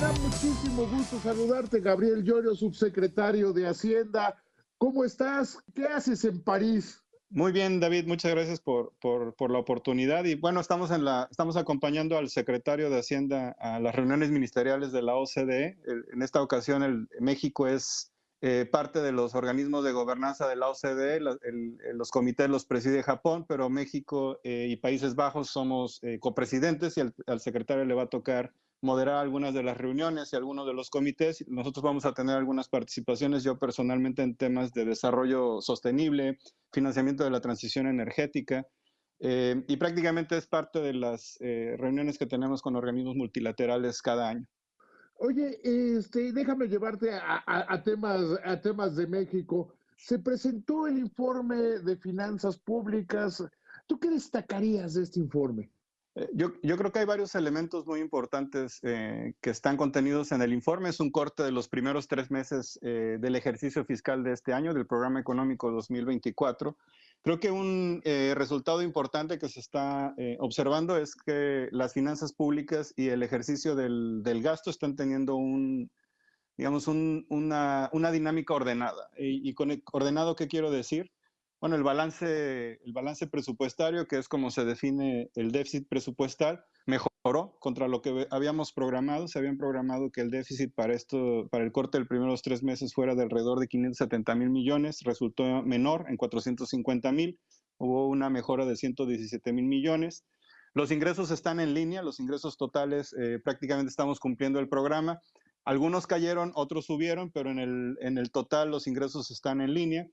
da muchísimo gusto saludarte, Gabriel Llorio, subsecretario de Hacienda. ¿Cómo estás? ¿Qué haces en París? Muy bien, David, muchas gracias por la oportunidad. Y bueno, estamos acompañando al secretario de Hacienda a las reuniones ministeriales de la OCDE. En esta ocasión, México es parte de los organismos de gobernanza de la OCDE. Los comités los preside Japón, pero México y Países Bajos somos copresidentes y al secretario le va a tocar moderar algunas de las reuniones y algunos de los comités. Nosotros vamos a tener algunas participaciones, yo personalmente, en temas de desarrollo sostenible, financiamiento de la transición energética, y prácticamente es parte de las reuniones que tenemos con organismos multilaterales cada año. Oye, déjame llevarte a temas de México. Se presentó el informe de finanzas públicas. ¿Tú qué destacarías de este informe? Yo creo que hay varios elementos muy importantes que están contenidos en el informe. Es un corte de los primeros 3 meses del ejercicio fiscal de este año, del programa económico 2024. Creo que un resultado importante que se está observando es que las finanzas públicas y el ejercicio del gasto están teniendo digamos, una dinámica ordenada. Y con ordenado, ¿qué quiero decir? Bueno, el balance presupuestario, que es como se define el déficit presupuestal, mejoró contra lo que habíamos programado. Se habían programado que el déficit para el corte de los primeros 3 meses fuera de alrededor de 570,000 millones, resultó menor en 450,000, hubo una mejora de 117,000 millones. Los ingresos están en línea, los ingresos totales prácticamente estamos cumpliendo el programa. Algunos cayeron, otros subieron, pero en el total los ingresos están en línea.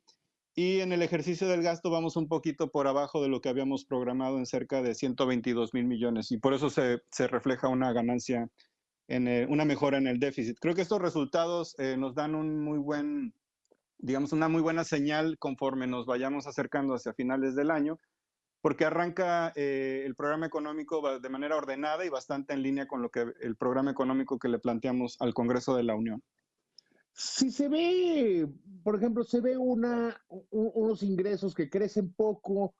Y en el ejercicio del gasto vamos un poquito por abajo de lo que habíamos programado, en cerca de 122,000 millones. Y por eso se refleja una ganancia, una mejora en el déficit. Creo que estos resultados nos dan digamos, una muy buena señal conforme nos vayamos acercando hacia finales del año, porque arranca el programa económico de manera ordenada y bastante en línea con el programa económico que le planteamos al Congreso de la Unión. Si se ve, por ejemplo, se ve unos ingresos que crecen poco,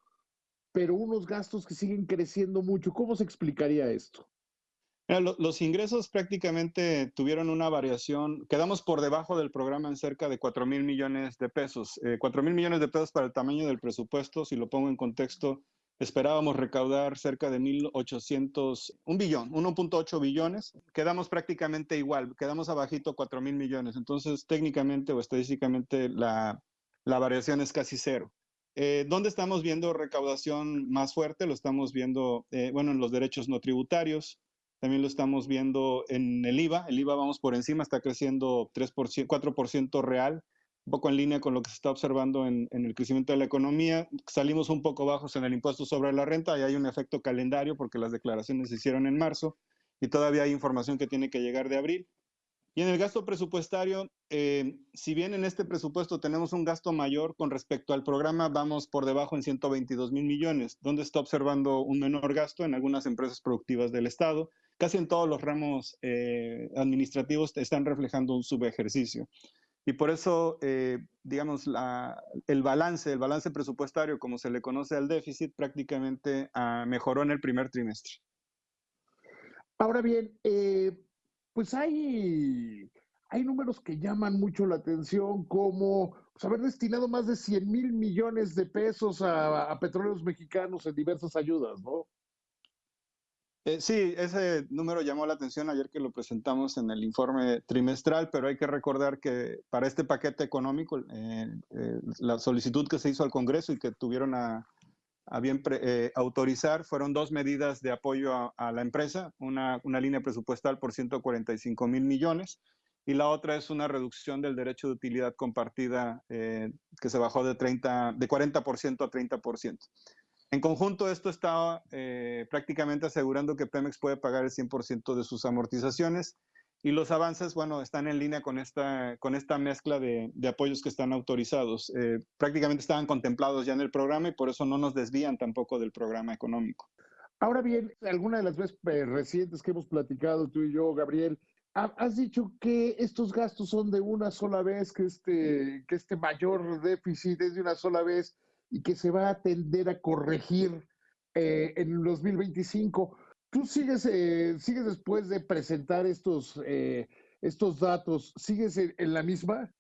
pero unos gastos que siguen creciendo mucho. ¿Cómo se explicaría esto? Mira, los ingresos prácticamente tuvieron una variación. Quedamos por debajo del programa en cerca de 4,000 millones de pesos. 4,000 millones de pesos para el tamaño del presupuesto. Si lo pongo en contexto, esperábamos recaudar cerca de 1,800, 1 billón, 1,8 billones. Quedamos prácticamente igual, quedamos abajito 4,000 millones. Entonces, técnicamente o estadísticamente, la variación es casi cero. ¿Dónde estamos viendo recaudación más fuerte? Lo estamos viendo, bueno, en los derechos no tributarios. También lo estamos viendo en el IVA. El IVA vamos por encima, está creciendo 3%, 4% real, un poco en línea con lo que se está observando en el crecimiento de la economía. Salimos un poco bajos en el impuesto sobre la renta y hay un efecto calendario porque las declaraciones se hicieron en marzo y todavía hay información que tiene que llegar de abril. Y en el gasto presupuestario, si bien en este presupuesto tenemos un gasto mayor con respecto al programa, vamos por debajo en 122,000 millones, donde está observando un menor gasto en algunas empresas productivas del Estado. Casi en todos los ramos administrativos están reflejando un subejercicio. Y por eso, digamos, el balance presupuestario, como se le conoce al déficit, prácticamente mejoró en el primer trimestre. Ahora bien, pues hay números que llaman mucho la atención, como pues, haber destinado más de 100,000 millones de pesos a petróleos mexicanos en diversas ayudas, ¿no? Sí, ese número llamó la atención ayer que lo presentamos en el informe trimestral, pero hay que recordar que para este paquete económico, la solicitud que se hizo al Congreso y que tuvieron a bien autorizar, fueron dos medidas de apoyo a la empresa: una línea presupuestal por 145,000 millones, y la otra es una reducción del derecho de utilidad compartida, que se bajó de 40% a 30%. En conjunto, esto está prácticamente asegurando que Pemex puede pagar el 100% de sus amortizaciones, y los avances, bueno, están en línea con esta mezcla de apoyos que están autorizados. Prácticamente estaban contemplados ya en el programa y por eso no nos desvían tampoco del programa económico. Ahora bien, alguna de las veces recientes que hemos platicado tú y yo, Gabriel, has dicho que estos gastos son de una sola vez, que este mayor déficit es de una sola vez y que se va a tender a corregir en el 2025. Tú sigues después de presentar estos datos, ¿sigues en la misma?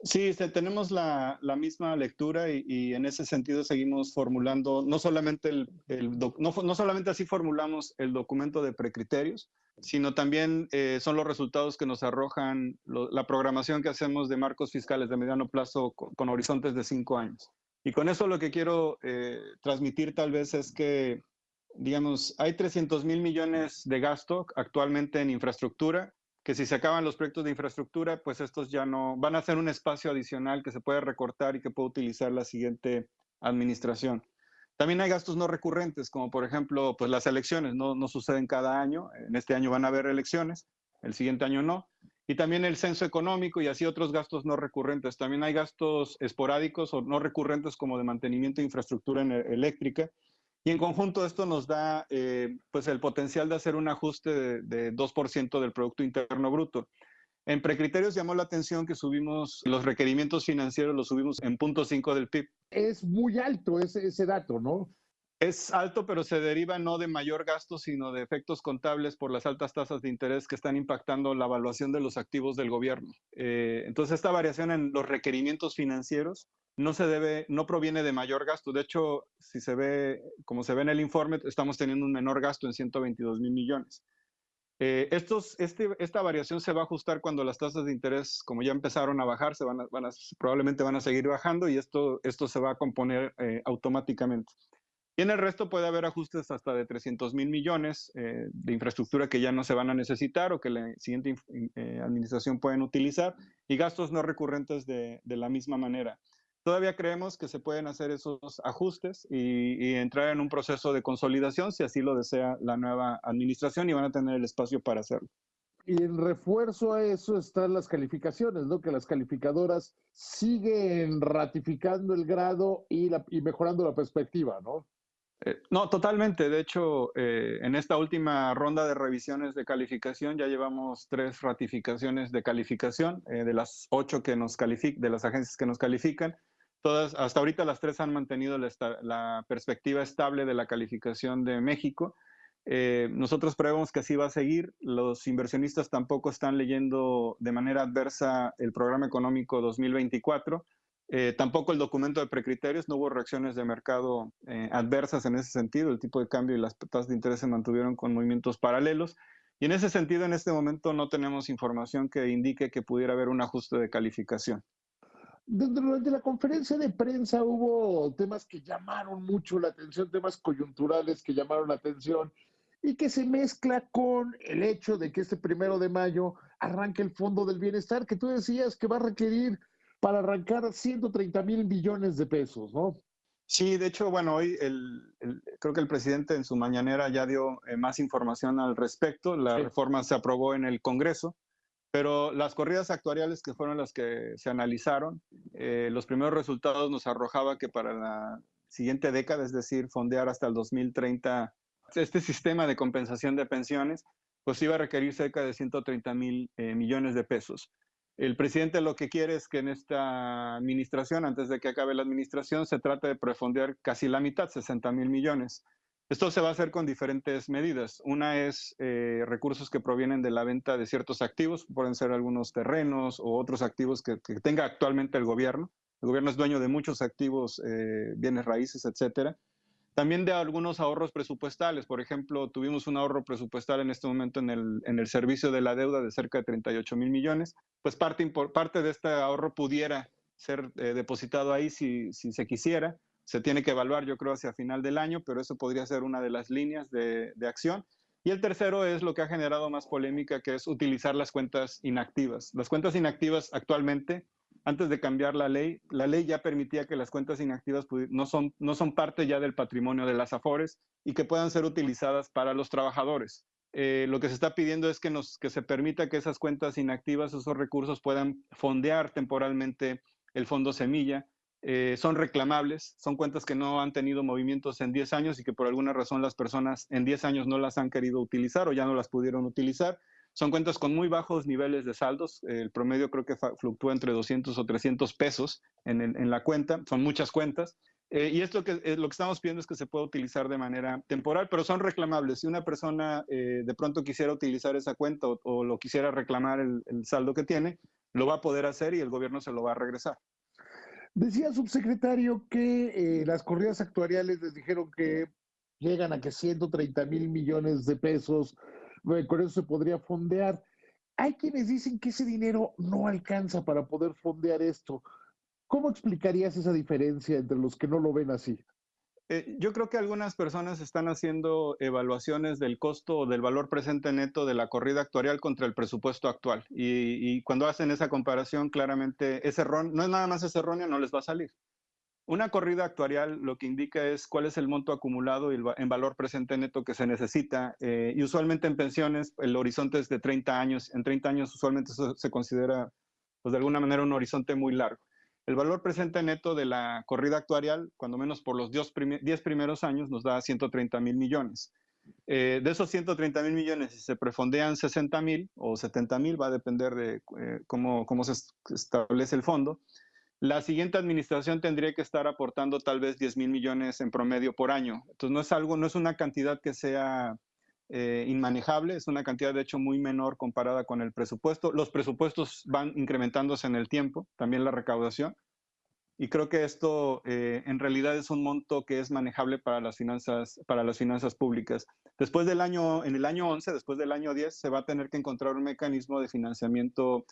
Sí, tenemos la misma lectura y en ese sentido seguimos formulando, no solamente, no solamente así formulamos el documento de precriterios, sino también son los resultados que nos arrojan la programación que hacemos de marcos fiscales de mediano plazo con horizontes de 5 años. Y con eso lo que quiero transmitir tal vez es que, digamos, hay 300.000 millones de gasto actualmente en infraestructura que si se acaban los proyectos de infraestructura, pues estos ya no van a ser un espacio adicional que se puede recortar y que puede utilizar la siguiente administración. También hay gastos no recurrentes, como por ejemplo, pues las elecciones, no suceden cada año. En este año van a haber elecciones, el siguiente año no. Y también el censo económico y así otros gastos no recurrentes. También hay gastos esporádicos o no recurrentes como de mantenimiento de infraestructura eléctrica, y en conjunto esto nos da pues el potencial de hacer un ajuste de 2% del Producto Interno Bruto. En precriterios llamó la atención que subimos los requerimientos financieros, los subimos en 0.5 del PIB. Es muy alto ese dato, ¿no? Es alto, pero se deriva no de mayor gasto, sino de efectos contables por las altas tasas de interés que están impactando la evaluación de los activos del gobierno. Entonces, esta variación en los requerimientos financieros no proviene de mayor gasto. De hecho, si se ve, como se ve en el informe, estamos teniendo un menor gasto en 122.000 millones. Esta variación se va a ajustar cuando las tasas de interés, como ya empezaron a bajar, probablemente van a seguir bajando y esto se va a componer automáticamente. Y en el resto puede haber ajustes hasta de 300.000 millones de infraestructura que ya no se van a necesitar o que la siguiente administración pueden utilizar, y gastos no recurrentes de la misma manera. Todavía creemos que se pueden hacer esos ajustes y entrar en un proceso de consolidación si así lo desea la nueva administración, y van a tener el espacio para hacerlo. Y en refuerzo a eso están las calificaciones, ¿no? Que las calificadoras siguen ratificando el grado y mejorando la perspectiva, ¿no? No, totalmente. De hecho, en esta última ronda de revisiones de calificación ya llevamos 3 ratificaciones de calificación de las 8 que nos de las agencias que nos califican. Todas, hasta ahorita las 3 han mantenido la perspectiva estable de la calificación de México. Nosotros prevemos que así va a seguir. Los inversionistas tampoco están leyendo de manera adversa el programa económico 2024. Tampoco el documento de precriterios, no hubo reacciones de mercado adversas en ese sentido. El tipo de cambio y las tasas de interés se mantuvieron con movimientos paralelos. Y en ese sentido, en este momento no tenemos información que indique que pudiera haber un ajuste de calificación. Durante la conferencia de prensa hubo temas que llamaron mucho la atención, temas coyunturales que llamaron la atención y que se mezcla con el hecho de que este 1 de mayo arranque el Fondo del Bienestar, que tú decías que va a requerir para arrancar 130.000 millones de pesos, ¿no? Sí, de hecho, bueno, hoy creo que el presidente en su mañanera ya dio más información al respecto. La Sí. reforma se aprobó en el Congreso, pero las corridas actuariales que fueron las que se analizaron, los primeros resultados nos arrojaba que para la siguiente década, es decir, fondear hasta el 2030 este sistema de compensación de pensiones, pues iba a requerir cerca de 130.000 millones de pesos. El presidente lo que quiere es que en esta administración, antes de que acabe la administración, se trate de prefondear casi la mitad, 60.000 millones. Esto se va a hacer con diferentes medidas. Una es recursos que provienen de la venta de ciertos activos, pueden ser algunos terrenos o otros activos que tenga actualmente el gobierno. El gobierno es dueño de muchos activos, bienes raíces, etcétera. También de algunos ahorros presupuestales. Por ejemplo, tuvimos un ahorro presupuestal en este momento en el servicio de la deuda de cerca de 38.000 millones. Pues parte de este ahorro pudiera ser depositado ahí si se quisiera. Se tiene que evaluar, yo creo, hacia final del año, pero eso podría ser una de las líneas de acción. Y el tercero es lo que ha generado más polémica, que es utilizar las cuentas inactivas. Las cuentas inactivas actualmente, antes de cambiar la ley ya permitía que las cuentas inactivas no son parte ya del patrimonio de las AFORES y que puedan ser utilizadas para los trabajadores. Lo que se está pidiendo es que se permita que esas cuentas inactivas, esos recursos, puedan fondear temporalmente el Fondo Semilla. Son reclamables, son cuentas que no han tenido movimientos en 10 años y que por alguna razón las personas en 10 años no las han querido utilizar o ya no las pudieron utilizar. Son cuentas con muy bajos niveles de saldos. El promedio creo que fluctúa entre 200 o 300 pesos en la cuenta. Son muchas cuentas. Y esto lo que estamos pidiendo es que se pueda utilizar de manera temporal, pero son reclamables. Si una persona de pronto quisiera utilizar esa cuenta o lo quisiera reclamar el saldo que tiene, lo va a poder hacer y el gobierno se lo va a regresar. Decía, subsecretario, que las corridas actuariales les dijeron que llegan a que 130 mil millones de pesos, con eso se podría fondear. Hay quienes dicen que ese dinero no alcanza para poder fondear esto. ¿Cómo explicarías esa diferencia entre los que no lo ven así? Yo creo que algunas personas están haciendo evaluaciones del costo o del valor presente neto de la corrida actuarial contra el presupuesto actual. Y cuando hacen esa comparación, claramente es erróneo, no es nada más es erróneo, no les va a salir. Una corrida actuarial lo que indica es cuál es el monto acumulado en valor presente neto que se necesita. Y usualmente en pensiones el horizonte es de 30 años. En 30 años usualmente eso se considera, pues de alguna manera, un horizonte muy largo. El valor presente neto de la corrida actuarial, cuando menos por los 10 primeros años, nos da 130 mil millones. De esos 130 mil millones, si se prefondean 60 mil o 70 mil, va a depender de cómo se establece el fondo. La siguiente administración tendría que estar aportando tal vez 10 mil millones en promedio por año. Entonces no es una cantidad que sea inmanejable, es una cantidad de hecho muy menor comparada con el presupuesto. Los presupuestos van incrementándose en el tiempo, también la recaudación. Y creo que esto en realidad es un monto que es manejable para las finanzas públicas. En el año 11, después del año 10, se va a tener que encontrar un mecanismo de financiamiento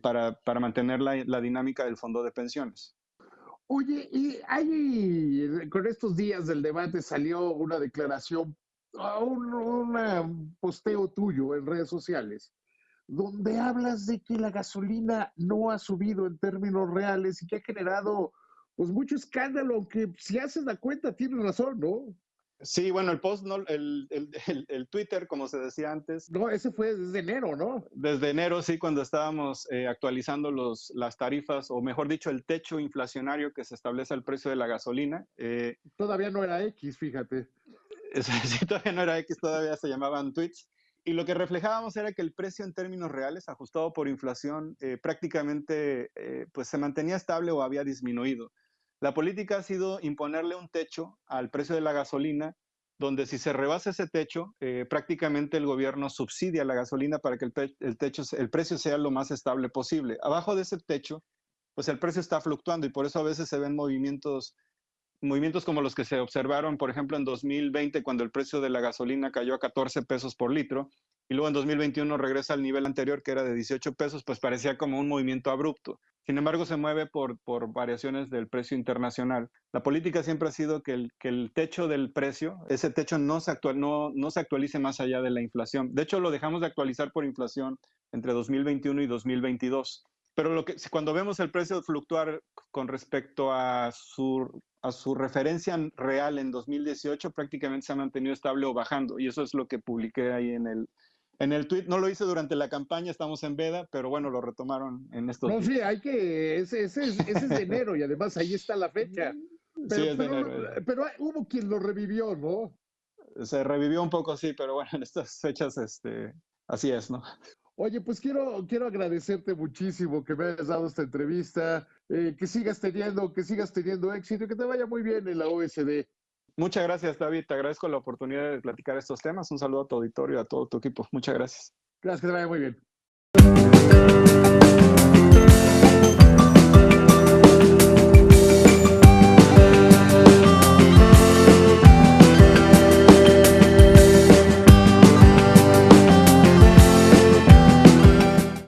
para mantener la dinámica del fondo de pensiones. Oye, y hay, con estos días del debate salió una declaración, un posteo tuyo en redes sociales, donde hablas de que la gasolina no ha subido en términos reales y que ha generado pues mucho escándalo, aunque si haces la cuenta tienes razón, ¿no? Sí, bueno, el post, no, el Twitter, como se decía antes, No, ese fue desde enero, ¿no? desde enero, sí, cuando estábamos actualizando las tarifas, o mejor dicho, el techo inflacionario que se establece al precio de la gasolina. Todavía no era X, fíjate. Sí, todavía no era X, todavía se llamaban tweets. Y lo que reflejábamos era que el precio en términos reales, ajustado por inflación, prácticamente pues se mantenía estable o había disminuido. La política ha sido imponerle un techo al precio de la gasolina, donde si se rebasa ese techo, prácticamente el gobierno subsidia la gasolina para que el precio sea lo más estable posible. Abajo de ese techo, pues el precio está fluctuando y por eso a veces se ven movimientos como los que se observaron, por ejemplo, en 2020, cuando el precio de la gasolina cayó a 14 pesos por litro, y luego en 2021 regresa al nivel anterior, que era de 18 pesos, pues parecía como un movimiento abrupto. Sin embargo, se mueve por variaciones del precio internacional. La política siempre ha sido que el techo del precio, ese techo no se actualice más allá de la inflación. De hecho, lo dejamos de actualizar por inflación entre 2021 y 2022. Pero cuando vemos el precio fluctuar con respecto a su referencia real en 2018, prácticamente se ha mantenido estable o bajando. Y eso es lo que publiqué ahí en el tweet. No lo hice durante la campaña, estamos en veda, pero bueno, lo retomaron en estos No, sí, días. ese es de enero y además ahí está la fecha. Sí, Pero, es de pero, enero. pero hubo quien lo revivió, ¿no? Se revivió un poco, sí, pero bueno, en estas fechas, así es, ¿no? Oye, pues quiero agradecerte muchísimo que me hayas dado esta entrevista, que sigas teniendo éxito y que te vaya muy bien en la OSD. Muchas gracias, David. Te agradezco la oportunidad de platicar estos temas. Un saludo a tu auditorio, a todo tu equipo. Muchas gracias. Gracias, que te vaya muy bien.